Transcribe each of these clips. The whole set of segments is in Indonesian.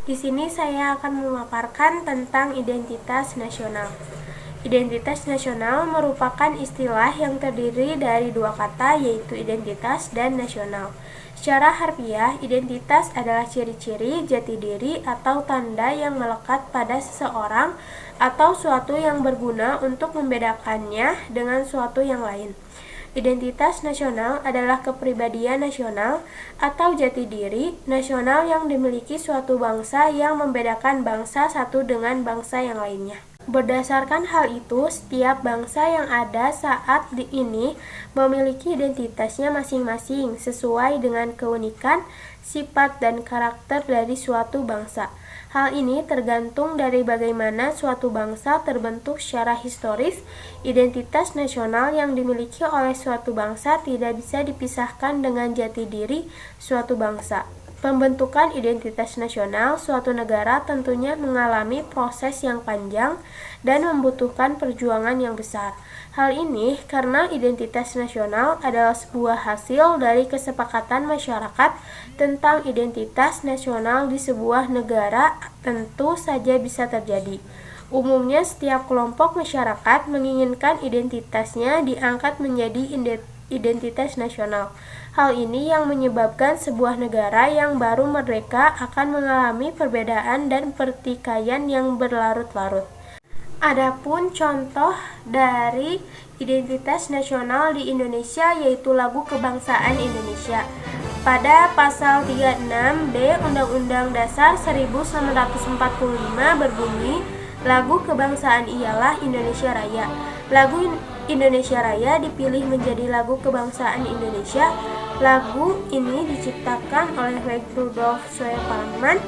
Di sini saya akan memaparkan tentang identitas nasional. Identitas nasional merupakan istilah yang terdiri dari dua kata, yaitu identitas dan nasional. Secara harfiah, identitas adalah ciri-ciri, jati diri, atau tanda yang melekat pada seseorang atau suatu yang berguna untuk membedakannya dengan suatu yang lain. Identitas nasional adalah kepribadian nasional atau jati diri nasional yang dimiliki suatu bangsa yang membedakan bangsa satu dengan bangsa yang lainnya. Berdasarkan hal itu, setiap bangsa yang ada saat ini memiliki identitasnya masing-masing sesuai dengan keunikan, sifat, dan karakter dari suatu bangsa. Hal ini tergantung dari bagaimana suatu bangsa terbentuk secara historis. Identitas nasional yang dimiliki oleh suatu bangsa tidak bisa dipisahkan dengan jati diri suatu bangsa. Pembentukan identitas nasional suatu negara tentunya mengalami proses yang panjang dan membutuhkan perjuangan yang besar. Hal ini karena identitas nasional adalah sebuah hasil dari kesepakatan masyarakat tentang identitas nasional di sebuah negara tentu saja bisa terjadi. Umumnya setiap kelompok masyarakat menginginkan identitasnya diangkat menjadi identitas nasional. Hal ini yang menyebabkan sebuah negara yang baru merdeka akan mengalami perbedaan dan pertikaian yang berlarut-larut. Adapun contoh dari identitas nasional di Indonesia yaitu Lagu Kebangsaan Indonesia. Pada pasal 36B Undang-Undang Dasar 1945 berbunyi, lagu kebangsaan ialah Indonesia Raya. Lagu Indonesia Raya dipilih menjadi lagu kebangsaan Indonesia. Lagu ini diciptakan oleh Rudolf Soeparman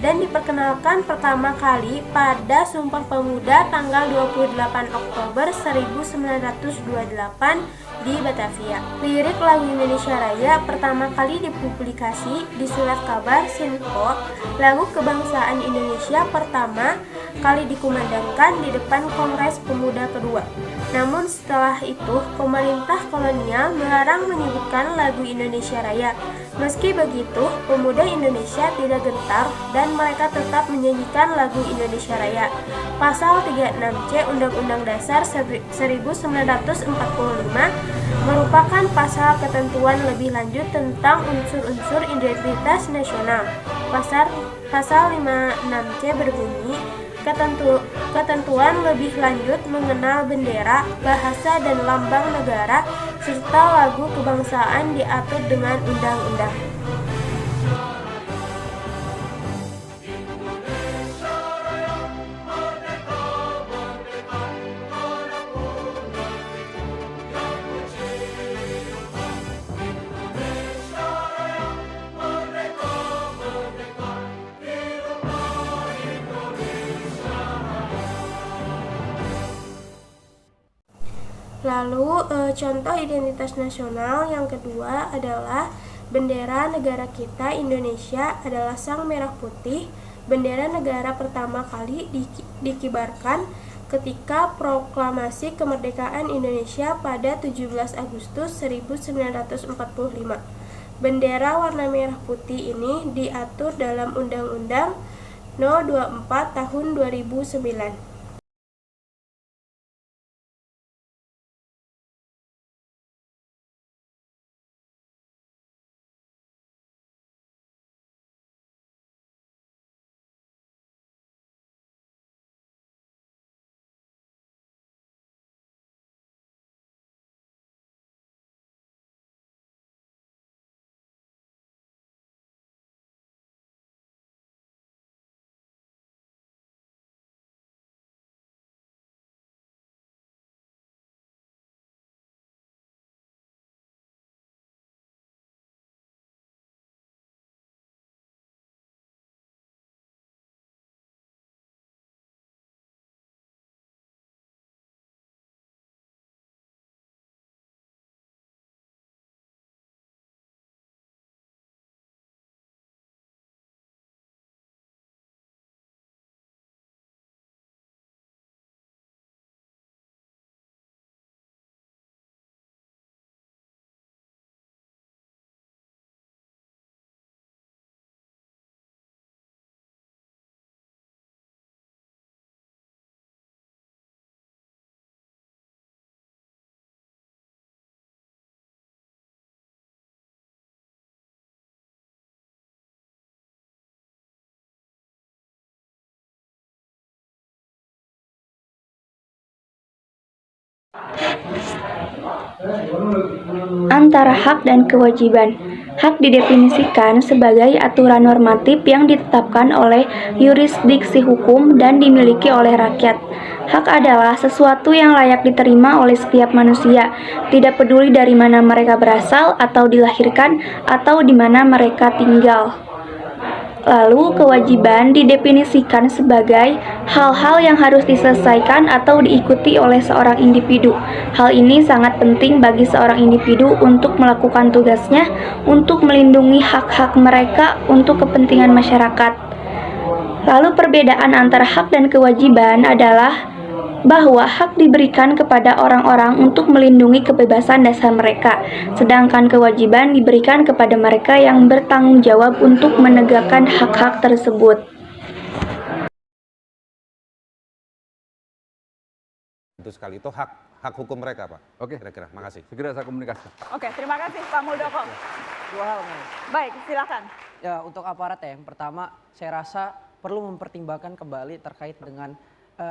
dan diperkenalkan pertama kali pada Sumpah Pemuda tanggal 28 Oktober 1928 di Batavia. Lirik lagu Indonesia Raya pertama kali dipublikasi di surat kabar Sinpo. Lagu kebangsaan Indonesia pertama kali dikumandangkan di depan Kongres Pemuda kedua. Namun setelah itu, pemerintah kolonial melarang menyebutkan lagu Indonesia Raya. Meski begitu, pemuda Indonesia tidak gentar dan mereka tetap menyanyikan lagu Indonesia Raya. Pasal 36C Undang-Undang Dasar 1945 merupakan pasal ketentuan lebih lanjut tentang unsur-unsur identitas nasional. Pasal 56C berbunyi, ketentuan lebih lanjut mengenal bendera, bahasa, dan lambang negara, serta lagu kebangsaan diatur dengan undang-undang. Lalu contoh identitas nasional yang kedua adalah bendera negara kita Indonesia adalah sang merah putih. Bendera negara pertama kali dikibarkan ketika proklamasi kemerdekaan Indonesia pada 17 Agustus 1945. Bendera warna merah putih ini diatur dalam Undang-Undang No. 24 Tahun 2009. Antara hak dan kewajiban. Hak didefinisikan sebagai aturan normatif yang ditetapkan oleh yurisdiksi hukum dan dimiliki oleh rakyat. Hak adalah sesuatu yang layak diterima oleh setiap manusia, tidak peduli dari mana mereka berasal atau dilahirkan atau di mana mereka tinggal. Lalu, kewajiban didefinisikan sebagai hal-hal yang harus diselesaikan atau diikuti oleh seorang individu. Hal ini sangat penting bagi seorang individu untuk melakukan tugasnya untuk melindungi hak-hak mereka untuk kepentingan masyarakat. Lalu, perbedaan antara hak dan kewajiban adalah bahwa hak diberikan kepada orang-orang untuk melindungi kebebasan dasar mereka, sedangkan kewajiban diberikan kepada mereka yang bertanggung jawab untuk menegakkan hak-hak tersebut. Itu sekali itu hak hukum mereka, Pak. Oke, Kira-kira. Makasih. segera saya komunikasi. Oke, terima kasih Pak Muldoko. Dua hal, Mas. Baik, silakan. Ya, untuk aparat ya, yang pertama saya rasa perlu mempertimbangkan kembali terkait dengan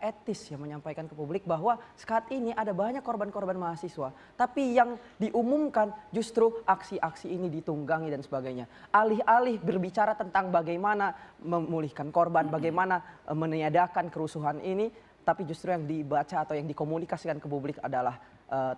etis yang menyampaikan ke publik bahwa saat ini ada banyak korban-korban mahasiswa. Tapi yang diumumkan justru aksi-aksi ini ditunggangi dan sebagainya. Alih-alih berbicara tentang bagaimana memulihkan korban, bagaimana meniadakan kerusuhan ini, tapi justru yang dibaca atau yang dikomunikasikan ke publik adalah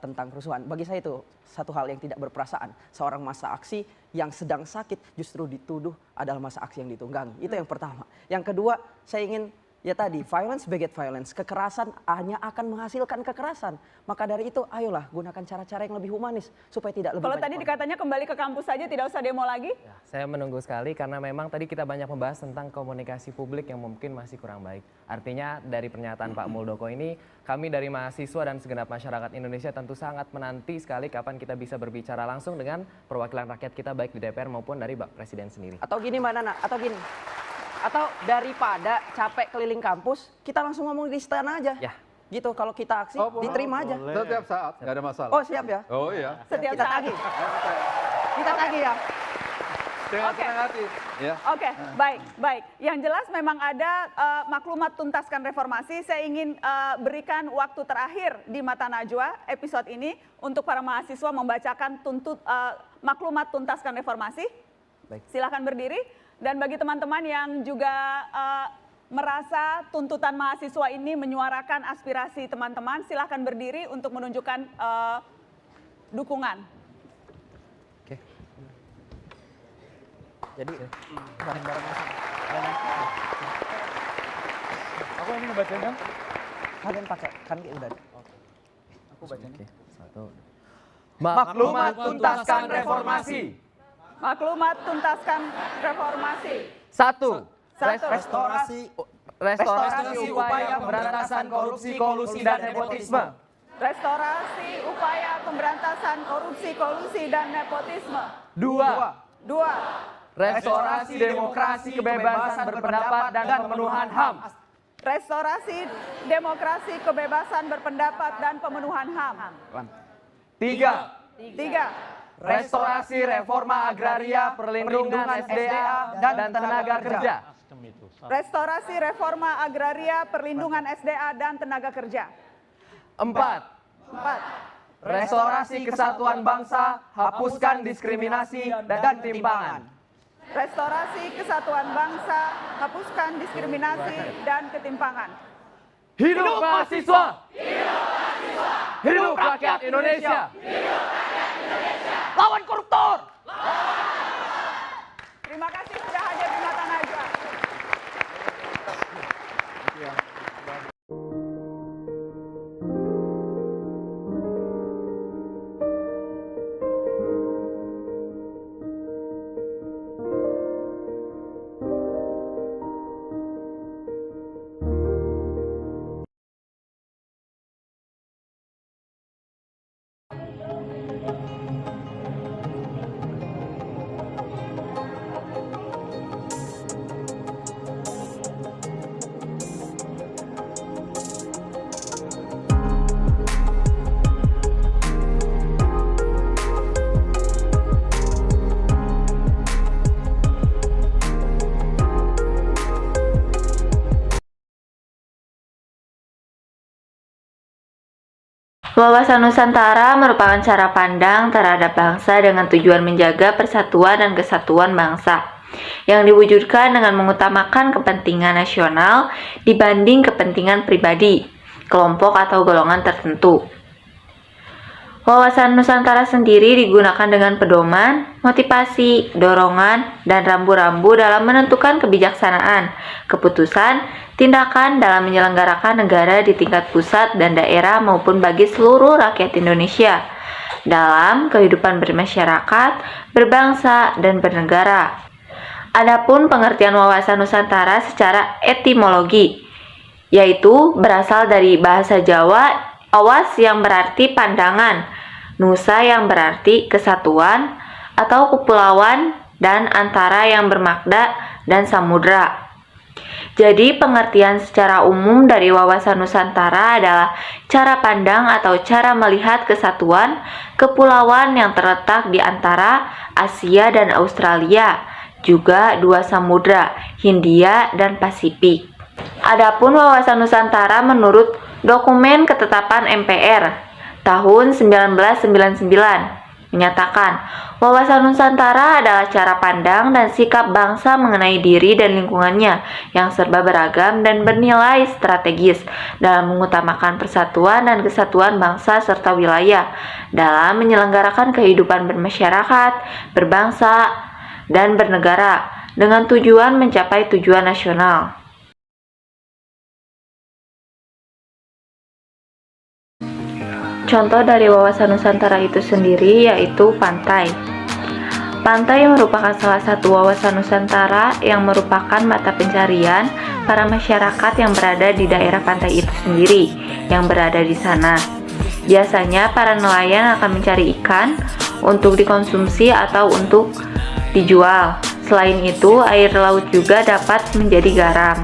tentang kerusuhan. Bagi saya itu satu hal yang tidak berperasaan. Seorang massa aksi yang sedang sakit justru dituduh adalah massa aksi yang ditunggangi. Itu yang pertama. Yang kedua, saya ingin ya tadi, violence beget violence. Kekerasan hanya akan menghasilkan kekerasan. Maka dari itu, ayolah gunakan cara-cara yang lebih humanis supaya tidak lebih Kalau banyak tadi korban. dikatanya kembali ke kampus saja, tidak usah demo lagi. Ya, saya menunggu sekali karena memang tadi kita banyak membahas tentang komunikasi publik yang mungkin masih kurang baik. Artinya dari pernyataan Pak Muldoko ini, kami dari mahasiswa dan segenap masyarakat Indonesia tentu sangat menanti sekali kapan kita bisa berbicara langsung dengan perwakilan rakyat kita baik di DPR maupun dari Pak Presiden sendiri. Atau gini Mbak Nana, atau gini. Atau daripada capek keliling kampus, kita langsung ngomong di istana aja. Ya. Gitu, kalau kita aksi, diterima aja. Setiap saat, nggak ada masalah. Oh siap ya? Oh iya. Setiap Kita saat. tagih. Kita tagih ya. Dengan Oke. senang hati. Ya. Oke, baik, baik. Yang jelas memang ada maklumat tuntaskan reformasi. Saya ingin berikan waktu terakhir di Mata Najwa episode ini untuk para mahasiswa membacakan maklumat tuntaskan reformasi. Baik. Silakan berdiri. Dan bagi teman-teman yang juga merasa tuntutan mahasiswa ini menyuarakan aspirasi teman-teman, silakan berdiri untuk menunjukkan dukungan. Oke. Jadi bareng-bareng. Aku ini ngebacain kan? Kalian pakai, kan udah. Aku bacanya. Oke, satu. Maklumat tuntaskan reformasi. Maklumat tuntaskan reformasi. Satu. Satu. Restorasi upaya pemberantasan korupsi, kolusi dan nepotisme. Restorasi upaya pemberantasan korupsi, kolusi dan nepotisme. Dua. Dua. Restorasi demokrasi, kebebasan berpendapat dan pemenuhan HAM. Restorasi demokrasi, kebebasan berpendapat dan pemenuhan HAM. Tiga. Tiga. Restorasi reforma agraria, perlindungan SDA dan tenaga kerja. Restorasi reforma agraria, perlindungan SDA dan tenaga kerja. Empat. Empat. Restorasi kesatuan bangsa, hapuskan diskriminasi dan timpangan. Restorasi kesatuan bangsa, hapuskan diskriminasi dan ketimpangan. Hidup mahasiswa! Hidup rakyat Indonesia! Lawan koruptor! Terima kasih sudah hadir di Mata Najwa. Wawasan Nusantara merupakan cara pandang terhadap bangsa dengan tujuan menjaga persatuan dan kesatuan bangsa, yang diwujudkan dengan mengutamakan kepentingan nasional dibanding kepentingan pribadi, kelompok atau golongan tertentu. Wawasan Nusantara sendiri digunakan dengan pedoman, motivasi, dorongan, dan rambu-rambu dalam menentukan kebijaksanaan, keputusan, tindakan dalam menyelenggarakan negara di tingkat pusat dan daerah maupun bagi seluruh rakyat Indonesia dalam kehidupan bermasyarakat, berbangsa, dan bernegara. Adapun pengertian wawasan Nusantara secara etimologi, yaitu berasal dari bahasa Jawa, awas yang berarti pandangan, nusa yang berarti kesatuan atau kepulauan, dan antara yang bermakna dan samudra. Jadi pengertian secara umum dari wawasan Nusantara adalah cara pandang atau cara melihat kesatuan kepulauan yang terletak di antara Asia dan Australia, juga dua samudra, Hindia dan Pasifik. Adapun wawasan Nusantara menurut dokumen ketetapan MPR tahun 1999 menyatakan wawasan Nusantara adalah cara pandang dan sikap bangsa mengenai diri dan lingkungannya yang serba beragam dan bernilai strategis dalam mengutamakan persatuan dan kesatuan bangsa serta wilayah dalam menyelenggarakan kehidupan bermasyarakat, berbangsa, dan bernegara dengan tujuan mencapai tujuan nasional. Contoh dari wawasan Nusantara itu sendiri yaitu pantai. Pantai merupakan salah satu wawasan Nusantara yang merupakan mata pencarian para masyarakat yang berada di daerah pantai itu sendiri, yang berada di sana. Biasanya para nelayan akan mencari ikan untuk dikonsumsi atau untuk dijual. Selain itu, air laut juga dapat menjadi garam.